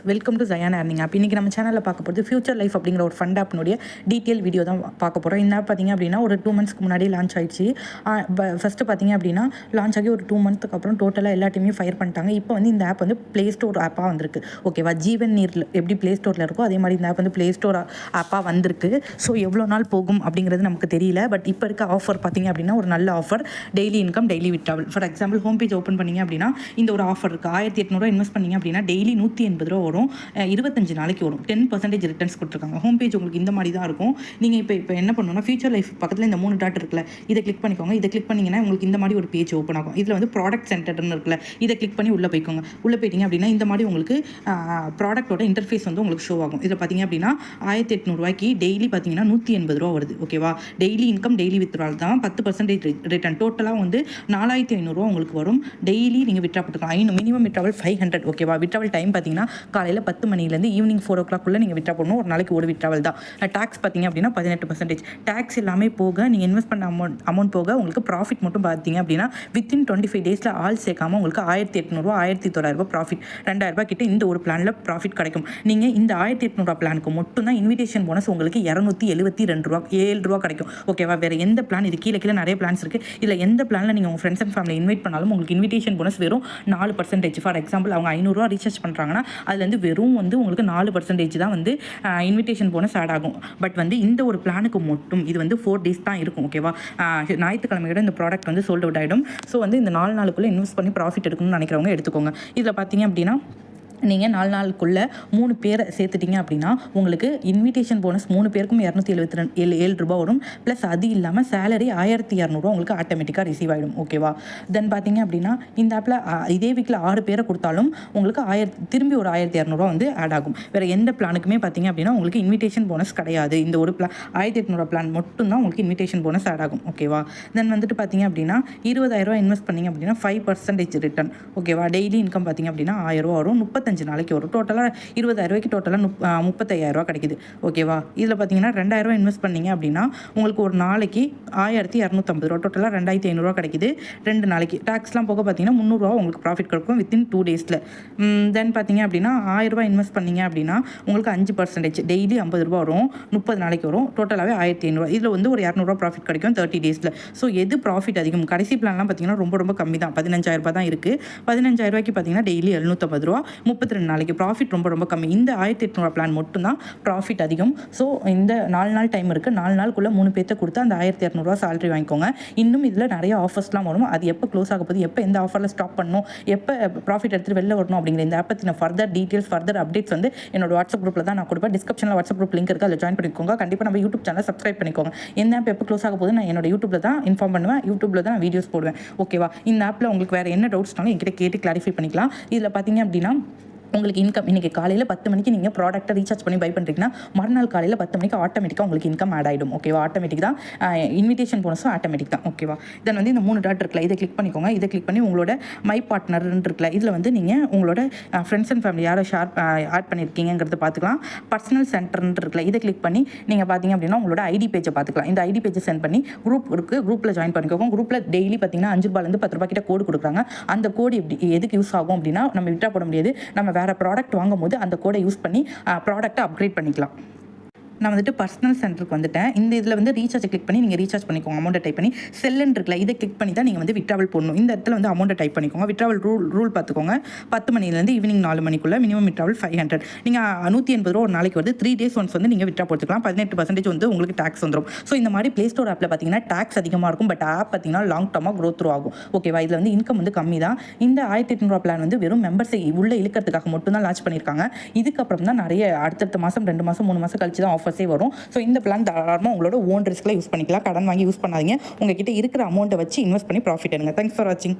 Welcome to ஜயான் earning app. இன்றைக்கி நம்ம சேனலில் பார்க்க போகிறது ஃபியூச்சர் லைஃப் அப்படிங்கிற ஒரு ஃபண்ட் ஆப்னுடைய டீட்டெயில் வீடியோ தான் பார்க்க போகிறோம். இந்த ஆப் பார்த்திங்க அப்படின்னா ஒரு 2 monthsக்கு முன்னாடி லான்ச் ஆயிடுச்சு. ஃபஸ்ட்டு பார்த்திங்க அப்படின்னா லான்ச் ஆகி ஒரு 2 monthsக்கு அப்புறம் டோட்டலாக எல்லா டீமையும் ஃபயர் பண்ணிட்டாங்க. இப்போ வந்து இந்த ஆப் வந்து ப்ளே ஸ்டோர் ஆப்பாக வந்திருக்கு. ஓகேவா, ஜீவன் நீரில் எப்படி ப்ளே ஸ்டோரில் இருக்கோ அதே மாதிரி இந்த ஆப் வந்து ப்ளே ஸ்டோர் ஆப்பாக வந்திருக்கு. ஸோ எவ்வளோ நாள் போகும் அப்படிங்கிறது நமக்கு தெரியல. பட் இப்போ இருக்க ஆஃபர் பார்த்திங்க அப்படின்னா ஒரு நல்ல offer, daily income daily withdrawal. For example home page open பண்ணிங்க அப்படின்னா இந்த ஒரு ஆஃபர் இருக்குது. 1800 இன்வெஸ்ட் பண்ணிங்க அப்படின்னா டெய்லி 180 ரூபா வரும். 25 நாளைக்கு வரும். 10% ரிட்டர்ன்ஸ் கொடுத்துருக்காங்க. ஹோம் பேஜ் உங்களுக்கு இந்த மாதிரி தான் இருக்கும். நீங்கள் இப்போ என்ன பண்ணணும்னா ஃபியூச்சர் லைஃப் பக்கத்தில் இந்த 3 டாட் இருக்குல்ல, இதை கிளிக் பண்ணிக்கோங்க. இதை கிளிக் பண்ணிங்கன்னா உங்களுக்கு இந்த மாதிரி ஒரு பேஜ் ஓப்பன் ஆகும். இதில் வந்து ப்ராடக்ட் சென்டர்னு இருக்குல்ல, இதை கிளிக் பண்ணி உள்ளே போய்க்கோங்க. உள்ளே போயிட்டீங்க அப்படின்னா இந்த மாதிரி உங்களுக்கு ப்ராடக்ட்டோட இன்டர்ஃபேஸ் வந்து உங்களுக்கு ஷோ ஆகும். இதில் பார்த்தீங்க அப்படின்னா 1800 ரூபாய்க்கு டெய்லி பார்த்தீங்கன்னா 180 ரூபா வருது. ஓகேவா, டெய்லி இன்கம் டெய்லி வித்ட்ரால் தான். 10% ரிட்டர்ன். டோட்டலாக வந்து 4500 ரூபா உங்களுக்கு வரும். டெய்லி நீங்கள் விட்ரா போட்டுக்கலாம். Minimum withdrawal 500. ஓகேவா, விட்ராவல் டைம் பார்த்தீங்கன்னா காலையில் 10 மணிலேருந்து ஈவினிங் 4 o'clock நீங்கள் விட்ரா பண்ணணும். ஒரு நாளைக்கு ஒரு விட்ராவல் தான். டேக்ஸ் பார்த்தீங்க அப்படின்னா 18%. டேக்ஸ் எல்லாமே போக நீங்கள் இன்வெஸ்ட் பண்ண அமௌண்ட் போக உங்களுக்கு ப்ராஃபிட் மட்டும் பார்த்தீங்க அப்படின்னா வித்தின் 25 டேஸில் ஆல் சேர்க்காம உங்களுக்கு 1800 ரூபா 1900 ரூபா ப்ராஃபிட், 2000 ரூபா கிட்ட இந்த ஒரு பிளானில் ப்ராஃபிட் கிடைக்கும். நீங்கள் இந்த 1800 ரூபா பிளானுக்கு மட்டும் தான் இன்விடேஷன் போனஸ் உங்களுக்கு 272 ரூபா 7 ரூபா கிடைக்கும். ஓகேவா, வேறு எந்த பிளான், இது கீழே நிறைய பிளான்ஸ் இருக்குது. இல்லை எந்த பிளானில் நீங்கள் உங்கள் ஃப்ரெண்ட்ஸ் அண்ட் ஃபேமிலி இன்வைட் பண்ணாலும் உங்களுக்கு இன்விடேஷன் போனஸ் வெறும் 4%. ஃபார் எக்ஸாம்பிள் அவங்க 500 ரூபா ரீசார்ஜ் பண்ணுறாங்கன்னா அதுலேருந்து வெறும் வந்து உங்களுக்கு 4% தான் வந்து இன்விடேஷன் போனஸ் ஆட் ஆகும். பட் வந்து இந்த ஒரு பிளானுக்கு மட்டும் இது வந்து 4 days தான் இருக்கும். ஓகேவா, ஞாயிற்றுக்கிழமையோட இந்த ப்ராடக்ட் வந்து சோல்ட் அவுட் ஆகிடும். ஸோ வந்து இந்த 4 நாளுக்குள்ளே இன்வெஸ்ட் பண்ணி ப்ராஃபிட் எடுக்கணும்னு நினைக்கிறவங்க எடுத்துக்கோங்க. இதில் பார்த்தீங்க அப்படின்னா நீங்கள் 4 நாளுக்குள்ளே 3 பேரை சேர்த்துட்டிங்க அப்படின்னா உங்களுக்கு இன்விடேஷன் போனஸ் 3 பேருக்கும் 277 ரூபா வரும். ப்ளஸ் அது இல்லாமல் சேலரி 1200 உங்களுக்கு ஆட்டோமேட்டிக்காக ரிசீவ் ஆகிடும். ஓகேவா, தென் பார்த்தீங்க அப்படின்னா இந்த ஆப்பில் இதே வீக்கில் 6 பேரை கொடுத்தாலும் உங்களுக்கு திரும்பி ஒரு 1200 வந்து ஆட் ஆகும். வேறு எந்த பிளானுக்குமே பார்த்தீங்க அப்படின்னா உங்களுக்கு இன்விடேஷன் போனஸ் கிடையாது. இந்த ஒரு பிளான் 1800 பிளான் மட்டும்தான் உங்களுக்கு இன்விடேஷன் போனஸ் ஆட் ஆகும். ஓகேவா, தென் வந்துட்டு பார்த்தீங்க அப்படின்னா 20000 ரூபா இன்வெஸ்ட் பண்ணிங்க அப்படின்னா 5% ரிட்டர்ன். ஓகேவா, டெய்லி இன்கம் பார்த்தீங்க அப்படின்னா 1000 ரூபா வரும். 35 நாளைக்கு வரும். டோட்டலாக 20000 ரூபாய்க்கு டோட்டலாக 35000 ரூபா கிடைக்குது. ஓகேவா, இதில் பார்த்தீங்கன்னா 2000 ரூபா இன்வெஸ்ட் பண்ணிங்க அப்படின்னா உங்களுக்கு ஒரு நாளைக்கு 1250 ரூபா, டோட்டலாக 2500 ரூபா கிடைக்குது 2 நாளைக்கு. டேக்ஸ்லாம் போக பார்த்தீங்கன்னா 300 ரூபா உங்களுக்கு ப்ராஃபிட் கிடைக்கும் வித்தின் 2 daysல. தென் பார்த்தீங்க அப்படின்னா 1000 ரூபா இன்வெஸ்ட் பண்ணிங்க அப்படின்னா உங்களுக்கு 5% டெய்லி 50 ரூபா வரும். 30 நாளைக்கு வரும். டோட்டலாகவே 1500 ரூபா. இதில் வந்து ஒரு 200 ரூபா ப்ராஃபிட் கிடைக்கும் 30 daysல. ஸோ எது ப்ராஃபிட் அதிகம்? கடைசி பிளான்லாம் பார்த்தீங்கன்னா ரொம்ப கம்மி தான். 15000 ரூபா தான் இருக்குது. 15000 ரூபாய்க்கு பார்த்தீங்கன்னா டெய்லி 750 ரூபா, 32 நாளைக்கு. ப்ராஃபிட் ரொம்ப கம்மி. இந்த 1800 பிளான் மட்டும்தான் ப்ராஃபிட் அதிகம். ஸோ இந்த 4 நாள் டைம் இருக்குது. 4 நாளுக்குள்ளே 3 பேர்த்த கொடுத்து அந்த 1200 ரூபா சேலரி வாங்கிக்கோங்க. இன்னும் இதில் நிறைய ஆஃபர்ஸ்லாம் வரும். அது எப்போ க்ளோஸ் ஆக போகுது, எப்போ எந்த ஆஃபரில் ஸ்டாப் பண்ணணும், எப்போ ப்ராஃபிட் எடுத்துகிட்டு வெளில வரணும் அப்படிங்கிற இந்த ஆப் பற்றின ஃபர்தர் டீட்டெயில்ஸ், ஃபர்தர் அப்டேட்ஸ் வந்து என்னோட வாட்ஸ்அப் குரூப்பில் தான் நான் கொடுப்பேன். டிஸ்கிரிப்ஷனில் வாட்ஸ்அப் குரூப் லிங்க் இருக்குது, அதில் ஜாயின் பண்ணிக்கோங்க. கண்டிப்பாக நம்ம யூடியூப் சேனல் சப்ஸ்கிரைப் பண்ணிக்கோங்க. எந்த ஆப் எப்போ க்ளோஸ் ஆக போகுது நான் என்னோட யூடியூப்பில் தான் இன்ஃபார்ம் பண்ணுவேன். யூடியூப்பில் தான் நான் வீடியோஸ் போடுவேன். ஓகேவா, இந்த ஆப்பில் உங்களுக்கு வேறு என்ன டவுட்ஸ்னாலும் என்கிட்ட கேட்டு கிளாரிஃபை பண்ணிக்கலாம். இதில் பார்த்தீங்க அப்படின்னா உங்களுக்கு இன்கம் இன்றைக்கி காலையில் 10 மணிக்கு நீங்கள் ப்ராடக்ட்டை ரீசார்ஜ் பண்ணி பை பண்ணுறீங்கன்னா மறுநாள் காலையில் 10 மணிக்கு ஆட்டோமேட்டிக்காக உங்களுக்கு இன்கம் ஆட் ஆகிடும். ஓகேவா, ஆட்டோமேட்டிக் தான். இன்விடேஷன் போனஸும் ஆட்டோமேட்டிக் தான். ஓகேவா, தென் வந்து இந்த 3 டாட் இருக்குல்ல, இதை கிளிக் பண்ணிக்கோங்க. இதை கிளிக் பண்ணி உங்களோட மை பார்ட்னர்னு இருக்குல்ல, இதில் வந்து நீங்கள் உங்களோட ஃப்ரெண்ட்ஸ் அண்ட் ஃபேமிலி யாரை ஆட் பண்ணியிருக்கீங்கிறத பார்த்துக்கலாம். பர்சனல் சென்டர்னு இருக்குல்ல, இதை கிளிக் பண்ணி நீங்கள் பார்த்தீங்க அப்படின்னா உங்களோட ஐடி பேஜை பார்த்துக்கலாம். இந்த ஐடி பேஜை சென்ட் பண்ணி குரூப் இருக்குது, குரூப்பில் ஜாயின் பண்ணிக்கோங்க. குரூப்பில் டெய்லி பார்த்தீங்கன்னா 5 ரூபாயிலேருந்து 10 ரூபா கிட்ட கோடு கொடுக்குறாங்க. அந்த கோடு எதுக்கு யூஸ் ஆகும் அப்படின்னா நம்ம விட்ரா போட முடியாது, நம்ம வேறு ப்ராடக்ட் வாங்கும்போது அந்த கோடை யூஸ் பண்ணி ப்ராடக்ட்டை அப்கிரேட் பண்ணிக்கலாம். நான் வந்துட்டு பர்சனல் சென்டருக்கு வந்துட்டேன். இந்த இதில் வந்து ரீசார்ஜ் கிளிக் பண்ணி நீங்கள் ரீசார்ஜ் பண்ணிக்கோங்க. அமௌண்ட்டை டைப் பண்ணி செல்லுன்னு இருக்குல்ல, இதை கிளிக் பண்ணி தான் நீங்கள் வந்து விட்ராவல் போடணும். இந்த இடத்துல வந்து அமௌண்ட்டை டைப் பண்ணிக்கோங்க. விட்ராவல் ரூல் பார்த்துக்கோங்க. 10 மணிலேருந்து ஈவினிங் 4 மணிக்குள்ளே மினிமம் விட்ராவல் 500. நீங்கள் 180 ரூபா ஒரு நாளைக்கு வருது. 3 days ஒன்ஸ் வந்து நீங்கள் விட்ரா போட்டுக்கலாம். 18% வந்து உங்களுக்கு டேக்ஸ் வந்துடும். ஸோ இந்த மாதிரி ப்ளே ஸ்டோர் ஆப்பில் பார்த்தீங்கன்னா டேக்ஸ் அதிகமாக இருக்கும். பட் ஆப் பார்த்தீங்கன்னா லாங் டர்மாக க்ரோத் த்ரூ ஆகும். ஓகேவா, இதில் வந்து இன்கம் வந்து கம்மி தான். இந்த 1800 பிளான் வந்து வெறும் மெம்பர்ஸை உள்ளே இழுக்கிறதுக்காக மட்டும் தான் லான்ச் பண்ணியிருக்காங்க. இதுக்கப்புறம் தான் நிறைய அடுத்தடுத்த மாதம் 2 மாதம் 3 மாதம் கழிச்சு தான் ஆஃபர்ஸே வரும். ஸோ இந்த பிளான் தாராளமாக உங்களோட ஓன் ரிஸ்கில் யூஸ் பண்ணிக்கலாம். கடன் வாங்கி யூஸ் பண்ணாதீங்க. உங்ககிட்ட இருக்கிற அமௌண்ட்டை வச்சு இன்வெஸ்ட் பண்ணி ப்ராஃபிட் எடுங்க. தேங்க்ஸ் ஃபார் வாட்சிங்.